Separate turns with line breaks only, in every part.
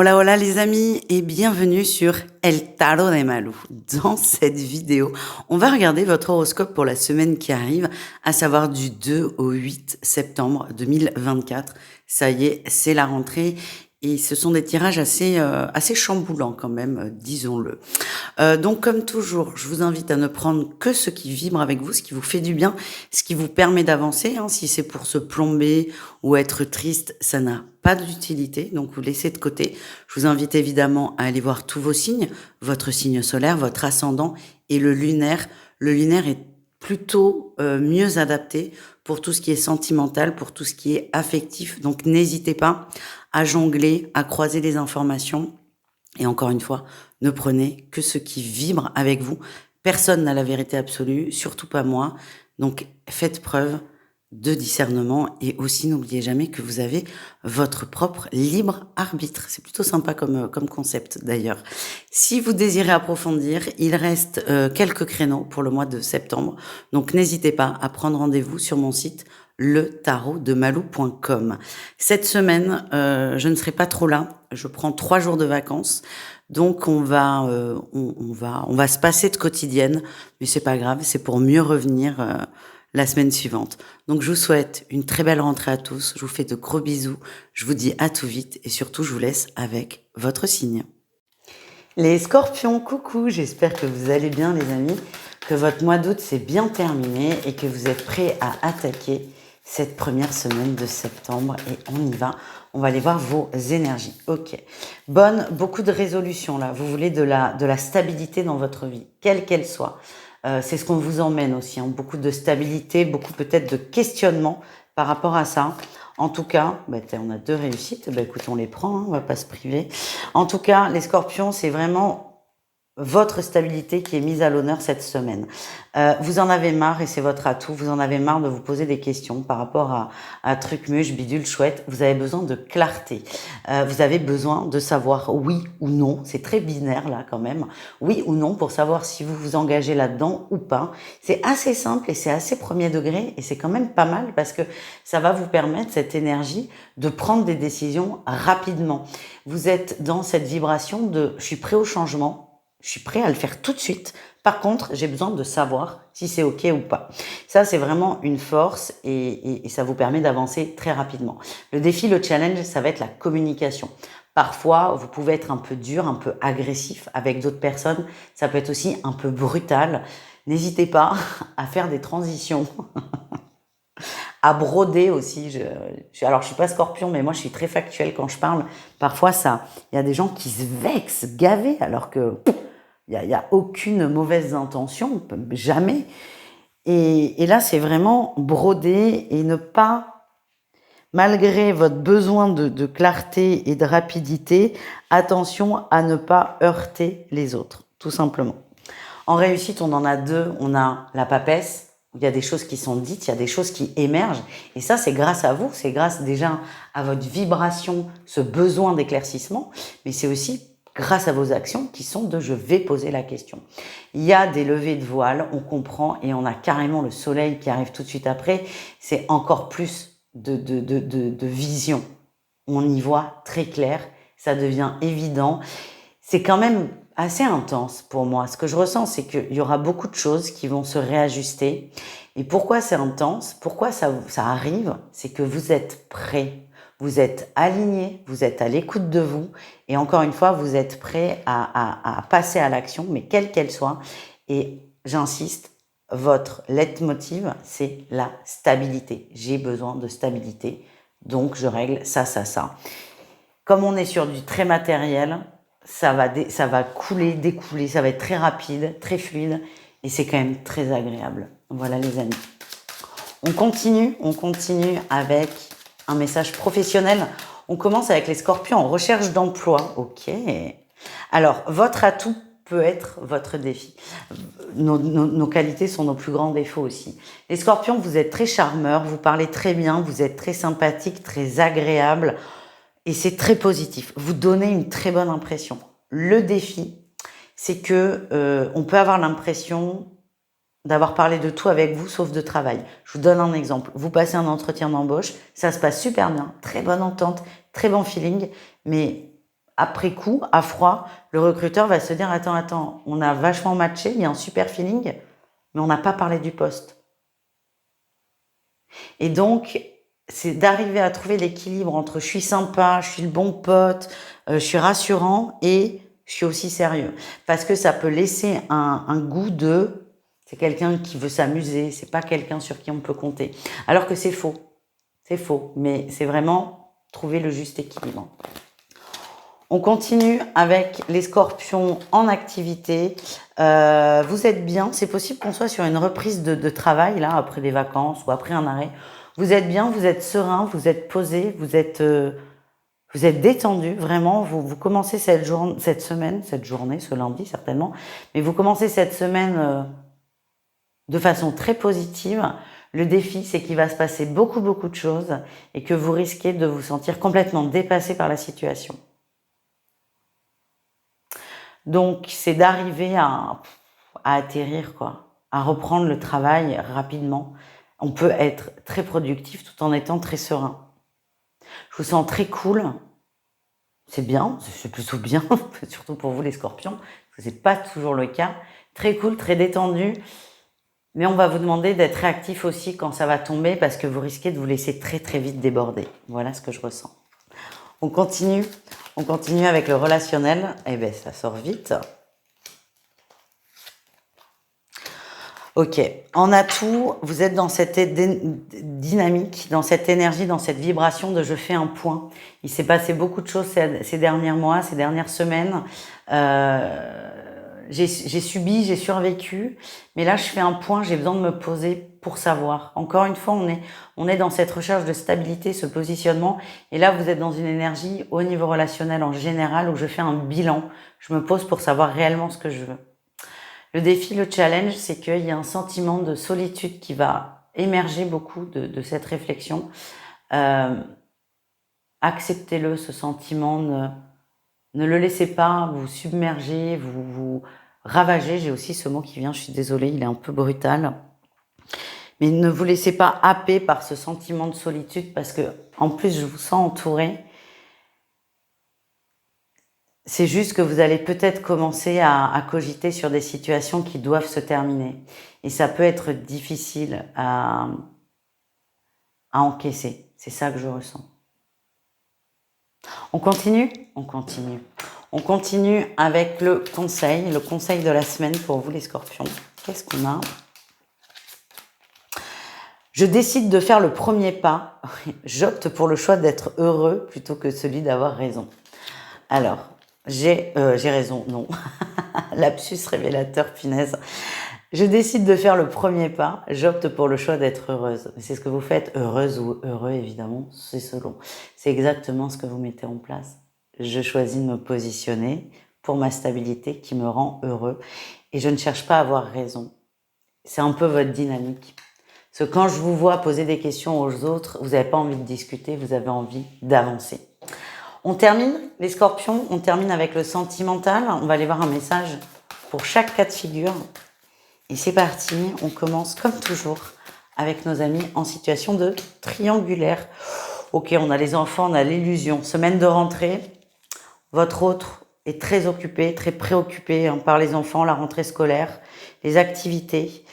Hola, hola les amis et bienvenue sur El Tarot de Malou. Dans cette vidéo, on va regarder votre horoscope pour la semaine qui arrive, à savoir du 2 au 8 septembre 2024. Ça y est, c'est la rentrée et ce sont des tirages assez chamboulants quand même, disons-le. Donc comme toujours, je vous invite à ne prendre que ce qui vibre avec vous, ce qui vous fait du bien, ce qui vous permet d'avancer. Si c'est pour se plomber ou être triste, ça n'a pas d'utilité, donc vous laissez de côté. Je vous invite évidemment à aller voir tous vos signes, votre signe solaire, votre ascendant et le lunaire. Le lunaire est plutôt mieux adapté pour tout ce qui est sentimental, pour tout ce qui est affectif. Donc n'hésitez pas à jongler, à croiser les informations. Et encore une fois, ne prenez que ce qui vibre avec vous. Personne n'a la vérité absolue, surtout pas moi. Donc faites preuve de discernement et aussi n'oubliez jamais que vous avez votre propre libre arbitre. C'est plutôt sympa comme concept d'ailleurs. Si vous désirez approfondir, il reste quelques créneaux pour le mois de septembre. Donc n'hésitez pas à prendre rendez-vous sur mon site letarotdemalou.com. Cette semaine, je ne serai pas trop là. Je prends 3 jours de vacances. Donc on va se passer de quotidienne, mais c'est pas grave, c'est pour mieux revenir la semaine suivante. Donc je vous souhaite une très belle rentrée à tous. Je vous fais de gros bisous. Je vous dis à tout vite et surtout je vous laisse avec votre signe. Les scorpions, coucou, j'espère que vous allez bien les amis, que votre mois d'août s'est bien terminé et que vous êtes prêts à attaquer cette première semaine de septembre et on y va. On va aller voir vos énergies. Ok. Beaucoup de résolutions là. Vous voulez de la stabilité dans votre vie, quelle qu'elle soit. C'est ce qu'on vous emmène aussi. Beaucoup de stabilité, beaucoup peut-être de questionnement par rapport à ça. En tout cas, on a 2 réussites. Écoute, on les prend, on va pas se priver. En tout cas, les scorpions, c'est vraiment votre stabilité qui est mise à l'honneur cette semaine. Vous en avez marre et c'est votre atout. Vous en avez marre de vous poser des questions par rapport à truc muche, bidule, chouette. Vous avez besoin de clarté. Vous avez besoin de savoir oui ou non. C'est très binaire là quand même. Oui ou non pour savoir si vous vous engagez là-dedans ou pas. C'est assez simple et c'est assez premier degré et c'est quand même pas mal parce que ça va vous permettre cette énergie de prendre des décisions rapidement. Vous êtes dans cette vibration de je suis prêt au changement. Je suis prêt à le faire tout de suite. Par contre, j'ai besoin de savoir si c'est OK ou pas. Ça, c'est vraiment une force et ça vous permet d'avancer très rapidement. Le défi, le challenge, ça va être la communication. Parfois, vous pouvez être un peu dur, un peu agressif avec d'autres personnes. Ça peut être aussi un peu brutal. N'hésitez pas à faire des transitions, à broder aussi. Alors, je suis pas scorpion, mais moi, je suis très factuelle quand je parle. Parfois, il y a des gens qui se vexent, gavés, alors que il y a aucune mauvaise intention, jamais. Et là, c'est vraiment broder et ne pas, malgré votre besoin de clarté et de rapidité, attention à ne pas heurter les autres, tout simplement. En réussite, on en a 2. On a la papesse. Il y a des choses qui sont dites, il y a des choses qui émergent. Et ça, c'est grâce à vous. C'est grâce déjà à votre vibration, ce besoin d'éclaircissement. Mais c'est aussi grâce à vos actions qui sont de je vais poser la question. Il y a des levées de voile, on comprend et on a carrément le soleil qui arrive tout de suite après. C'est encore plus de vision. On y voit très clair, ça devient évident. C'est quand même assez intense pour moi. Ce que je ressens, c'est qu'il y aura beaucoup de choses qui vont se réajuster. Et pourquoi c'est intense? Pourquoi ça arrive? C'est que vous êtes prêts. Vous êtes alignés, vous êtes à l'écoute de vous et encore une fois, vous êtes prêts à passer à l'action, mais quelle qu'elle soit. Et j'insiste, votre leitmotiv, c'est la stabilité. J'ai besoin de stabilité, donc je règle ça. Comme on est sur du très matériel, ça va couler, découler, ça va être très rapide, très fluide et c'est quand même très agréable. Voilà les amis. On continue avec un message professionnel. On commence avec les scorpions en recherche d'emploi. Ok. Alors, votre atout peut être votre défi. Nos qualités sont nos plus grands défauts aussi. Les scorpions, vous êtes très charmeurs, vous parlez très bien, vous êtes très sympathique, très agréable et c'est très positif. Vous donnez une très bonne impression. Le défi, c'est que on peut avoir l'impression d'avoir parlé de tout avec vous, sauf de travail. Je vous donne un exemple. Vous passez un entretien d'embauche, ça se passe super bien, très bonne entente, très bon feeling, mais après coup, à froid, le recruteur va se dire, attends, on a vachement matché, il y a un super feeling, mais on n'a pas parlé du poste. Et donc, c'est d'arriver à trouver l'équilibre entre je suis sympa, je suis le bon pote, je suis rassurant et je suis aussi sérieux. Parce que ça peut laisser un goût de c'est quelqu'un qui veut s'amuser, c'est pas quelqu'un sur qui on peut compter. Alors que c'est faux. C'est faux. Mais c'est vraiment trouver le juste équilibre. On continue avec les scorpions en activité. Vous êtes bien. C'est possible qu'on soit sur une reprise de travail, là, après des vacances ou après un arrêt. Vous êtes bien, vous êtes serein, vous êtes posé, vous êtes détendu, vraiment. Vous commencez cette semaine, cette journée, ce lundi certainement. Mais vous commencez cette semaine de façon très positive. Le défi, c'est qu'il va se passer beaucoup de choses et que vous risquez de vous sentir complètement dépassé par la situation. Donc, c'est d'arriver à atterrir, quoi, à reprendre le travail rapidement. On peut être très productif tout en étant très serein. Je vous sens très cool. C'est bien, c'est plutôt bien, surtout pour vous les scorpions, parce que c'est pas toujours le cas. Très cool, très détendu. Mais on va vous demander d'être réactif aussi quand ça va tomber parce que vous risquez de vous laisser très vite déborder. Voilà ce que je ressens. On continue avec le relationnel. Eh bien, ça sort vite. Ok, en atout, vous êtes dans cette dynamique, dans cette énergie, dans cette vibration de je fais un point. Il s'est passé beaucoup de choses ces derniers mois, ces dernières semaines. J'ai subi, j'ai survécu, mais là je fais un point, j'ai besoin de me poser pour savoir. Encore une fois, on est dans cette recherche de stabilité, ce positionnement, et là vous êtes dans une énergie au niveau relationnel en général où je fais un bilan, je me pose pour savoir réellement ce que je veux. Le défi, le challenge, c'est qu'il y a un sentiment de solitude qui va émerger beaucoup de cette réflexion. Acceptez-le, ce sentiment, ne le laissez pas vous submerger, vous ravager. J'ai aussi ce mot qui vient, je suis désolée, il est un peu brutal. Mais ne vous laissez pas happer par ce sentiment de solitude parce que, en plus, je vous sens entouré. C'est juste que vous allez peut-être commencer à cogiter sur des situations qui doivent se terminer. Et ça peut être difficile à encaisser. C'est ça que je ressens. On continue ? On continue. On continue avec le conseil de la semaine pour vous les scorpions. Qu'est-ce qu'on a ? Je décide de faire le premier pas. J'opte pour le choix d'être heureux plutôt que celui d'avoir raison. Alors, j'ai raison, non. Lapsus révélateur, punaise. Je décide de faire le premier pas. J'opte pour le choix d'être heureuse. C'est ce que vous faites, heureuse ou heureux, évidemment, c'est selon. C'est exactement ce que vous mettez en place. Je choisis de me positionner pour ma stabilité qui me rend heureux. Et je ne cherche pas à avoir raison. C'est un peu votre dynamique. Parce que quand je vous vois poser des questions aux autres, vous n'avez pas envie de discuter, vous avez envie d'avancer. On termine, les scorpions, on termine avec le sentimental. On va aller voir un message pour chaque cas de figure. Et c'est parti, on commence comme toujours avec nos amis en situation de triangulaire. Ok, on a les enfants, on a l'illusion. Semaine de rentrée, votre autre est très occupé, très préoccupé par les enfants, la rentrée scolaire, les activités.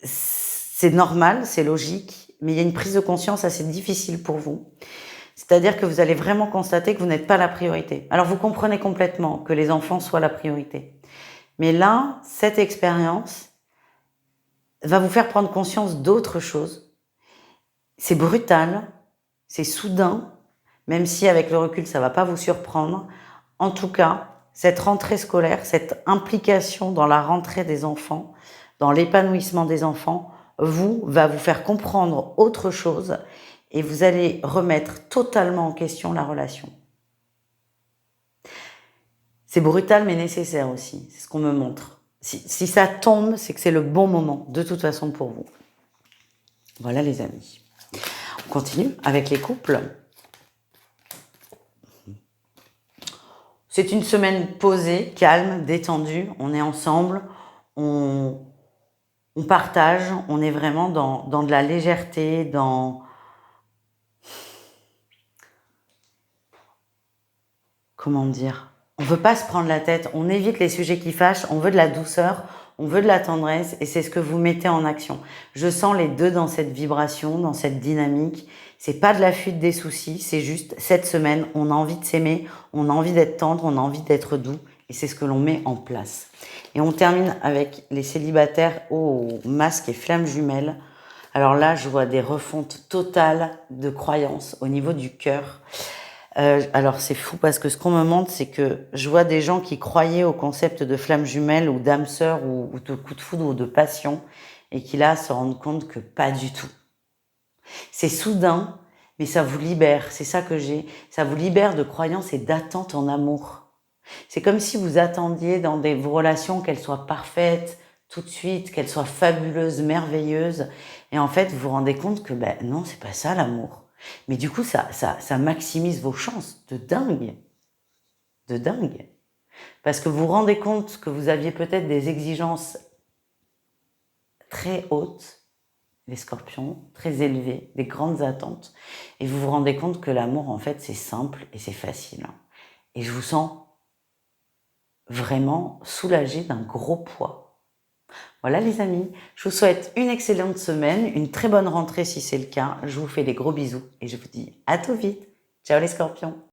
C'est normal, c'est logique, mais il y a une prise de conscience assez difficile pour vous. C'est-à-dire que vous allez vraiment constater que vous n'êtes pas la priorité. Alors vous comprenez complètement que les enfants soient la priorité. Mais là, cette expérience va vous faire prendre conscience d'autre chose. C'est brutal, c'est soudain, même si avec le recul ça va pas vous surprendre. En tout cas, cette rentrée scolaire, cette implication dans la rentrée des enfants, dans l'épanouissement des enfants, va vous faire comprendre autre chose et vous allez remettre totalement en question la relation. C'est brutal mais nécessaire aussi, c'est ce qu'on me montre. Si ça tombe, c'est que c'est le bon moment, de toute façon pour vous. Voilà les amis. On continue avec les couples. C'est une semaine posée, calme, détendue, on est ensemble, on partage, on est vraiment dans de la légèreté, dans comment dire? On veut pas se prendre la tête, on évite les sujets qui fâchent, on veut de la douceur, on veut de la tendresse et c'est ce que vous mettez en action. Je sens les 2 dans cette vibration, dans cette dynamique. C'est pas de la fuite des soucis, c'est juste cette semaine, on a envie de s'aimer, on a envie d'être tendre, on a envie d'être doux et c'est ce que l'on met en place. Et on termine avec les célibataires au masque et flammes jumelles. Alors là, je vois des refontes totales de croyances au niveau du cœur. Alors c'est fou parce que ce qu'on me montre, c'est que je vois des gens qui croyaient au concept de flamme jumelle ou d'âme sœur ou de coup de foudre ou de passion et qui là se rendent compte que pas du tout. C'est soudain, mais ça vous libère, c'est ça que j'ai. Ça vous libère de croyances et d'attentes en amour. C'est comme si vous attendiez dans vos relations qu'elles soient parfaites tout de suite, qu'elles soient fabuleuses, merveilleuses. Et en fait, vous vous rendez compte que ben non, c'est pas ça l'amour. Mais du coup, ça maximise vos chances de dingue. De dingue. Parce que vous vous rendez compte que vous aviez peut-être des exigences très hautes, les scorpions, très élevées, des grandes attentes. Et vous vous rendez compte que l'amour, en fait, c'est simple et c'est facile. Et je vous sens vraiment soulagé d'un gros poids. Voilà les amis, je vous souhaite une excellente semaine, une très bonne rentrée si c'est le cas. Je vous fais des gros bisous et je vous dis à tout vite. Ciao les scorpions.